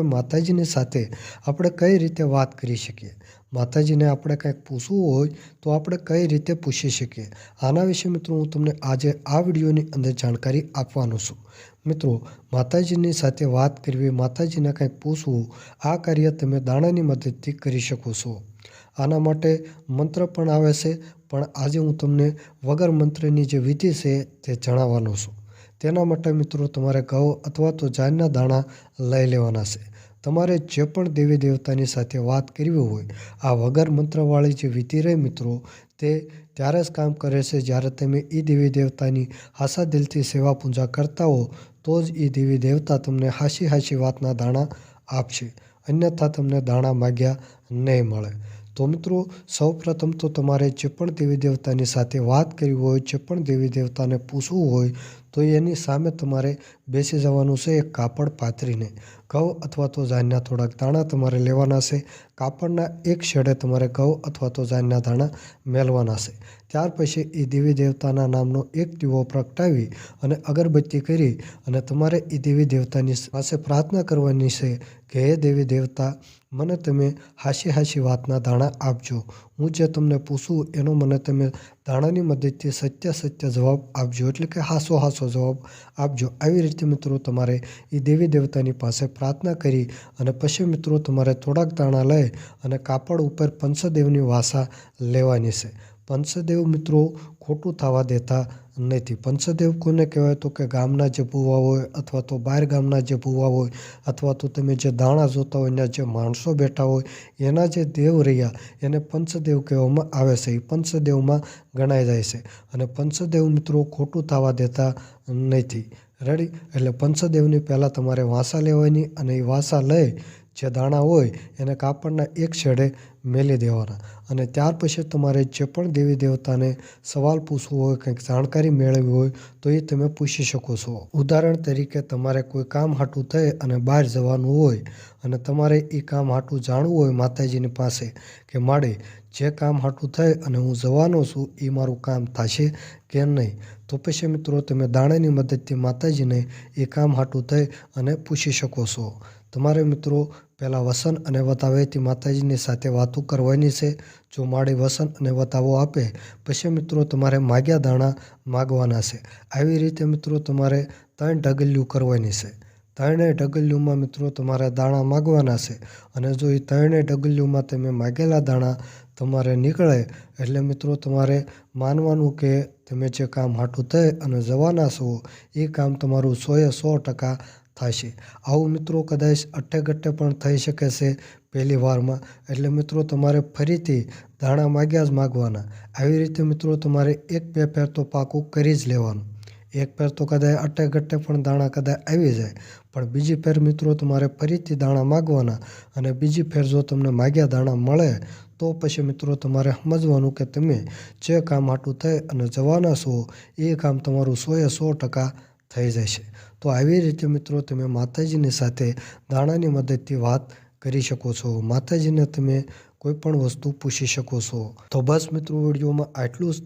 માતાજીની સાથે આપણે કઈ રીતે વાત કરી શકીએ? માતાજીને આપણે કંઈક પૂછવું હોય તો આપણે કઈ રીતે પૂછી શકીએ? આના વિશે મિત્રો હું તમને આજે આ વિડીયોની અંદર જાણકારી આપવાનો છું. મિત્રો, માતાજીની સાથે વાત કરવી, માતાજીને કંઈક પૂછવું, આ કાર્ય તમે દાણાની મદદથી કરી શકો છો. આના માટે મંત્ર પણ આવે છે, પણ આજે હું તમને વગર મંત્રની જે વિધિ છે તે જણાવવાનો છું. તેના માટે મિત્રો તમારે ઘઉં અથવા તો જારના દાણા લઈ લેવાના છે. તમારે જે પણ દેવી દેવતાની સાથે વાત કરવી હોય, આ વગર મંત્રવાળી જે વિધિ રહે મિત્રો, તે ત્યારે જ કામ કરે છે જ્યારે તમે એ દેવી દેવતાની આશા દિલથી સેવા પૂજા કરતા હો, તો જ એ દેવી દેવતા તમને હાચી વાતના દાણા આપશે. અન્યથા તમને દાણા માગ્યા નહીં મળે. તો મિત્રો, સૌપ્રથમ તો તમારે જે પણ દેવી દેવતાની સાથે વાત કરવી હોય, જે પણ દેવી દેવતાને પૂછવું હોય, તો એની સામે તમારે બેસી જવાનું છે એક કાપડ પાથરીને. ઘઉં અથવા તો જારના થોડાક દાણા તમારે લેવાના છે. કાપડના એક છેડે તમારે ઘઉં અથવા તો જારના દાણા મેળવાના છે. ત્યાર પછી એ દેવી દેવતાના નામનો એક દીવો પ્રગટાવી અને અગરબત્તી કરી અને તમારે એ દેવી દેવતાની પાસે પ્રાર્થના કરવાની છે કે હે દેવી દેવતા, મને તમે હાચી વાતના દાણા આપજો. હું જે તમને પૂછું એનો મને તમે દાણાની મદદથી સત્ય જવાબ આપજો, એટલે કે હાચો જવાબ આપજો. આવી રીતે મિત્રો તમારે એ દેવી દેવતાની પાસે પ્રાર્થના કરી અને પછી મિત્રો તમારે થોડાક દાણા લઈ અને કાપડ ઉપર પંચદેવની વાસા લેવાની છે. પંચદેવ મિત્રો ખોટું થવા દેતા નથી. પંચદેવ કોને કહેવાય? તો કે ગામના જે ભૂવા હોય અથવા તો બહાર ગામના જે ભૂવા હોય અથવા તો તમે જે દાણા જોતા હોય એના જે માણસો બેઠા હોય, એના જે દેવ રહ્યા એને પંચદેવ કહેવામાં આવે છે. એ પંચદેવમાં ગણાઈ જાય છે અને પંચદેવ મિત્રો ખોટું થવા દેતા નથી. રેડી? એટલે પંચદેવની પહેલાં તમારે વાસા લેવાની અને એ વાસા લઈ જે દાણા હોય એને કાપડના એક છેડે મેલી દેવાના અને ત્યાર પછી તમારે જે પણ દેવી દેવતાને સવાલ પૂછવો હોય, કંઈક જાણકારી મેળવવી હોય તો એ તમે પૂછી શકો છો. ઉદાહરણ તરીકે તમારે કોઈ કામ હાટું થઈ અને બહાર જવાનું હોય અને તમારે એ કામ હાટું જાણવું હોય માતાજીની પાસે કે મારે જે કામ હાટું થઈ અને હું જવાનો છું એ મારું કામ થશે કે નહીં, તો પછી મિત્રો તમે દાણાની મદદથી માતાજીને એ કામ હાટું થઈ અને પૂછી શકો છો. તમારે મિત્રો પહેલાં વસન અને વતાવેથી માતાજીની સાથે વાતો કરવાની છે. જો માળી વસન અને વતાવો આપે પછી મિત્રો તમારે માગ્યા દાણા માગવાના છે. આવી રીતે મિત્રો તમારે 3 ઢગલીઓ કરવાની છે. 3 ઢગલીઓમાં મિત્રો તમારે દાણા માગવાના છે અને જો એ 3 ઢગલીઓમાં તમે માગેલા દાણા તમારે નીકળે એટલે મિત્રો તમારે માનવાનું કે તમે જે કામ હાટું થઈ અને જવાના છો એ કામ તમારું 100% થશે. આવું મિત્રો કદાચ અટ્ટે-ગટ્ટે પણ થઈ શકે છે પહેલી વારમાં. એટલે મિત્રો તમારે ફરીથી દાણા માગ્યા જ માગવાના. આવી રીતે મિત્રો તમારે 1-2 ફેર તો પાકું કરી જ લેવાનું. એક ફેર તો કદાચ અટ્ટે-ગટ્ટે પણ દાણા કદાચ આવી જાય, પણ બીજી ફેર મિત્રો તમારે ફરીથી દાણા માગવાના અને બીજી ફેર જો તમને માગ્યા દાણા મળે તો પછી મિત્રો તમારે સમજવાનું કે તમે જે કામ હાટું થઈ અને જવાના છો એ કામ તમારું 100% થઈ જશે. તો આવી રીતે મિત્રો તમે માતાજીની સાથે દાણાની મદદથી વાત કરી શકો છો. માતાજીને તમે કોઈ પણ વસ્તુ પૂછી શકો છો. તો બસ મિત્રો, વિડીયોમાં આટલું જ.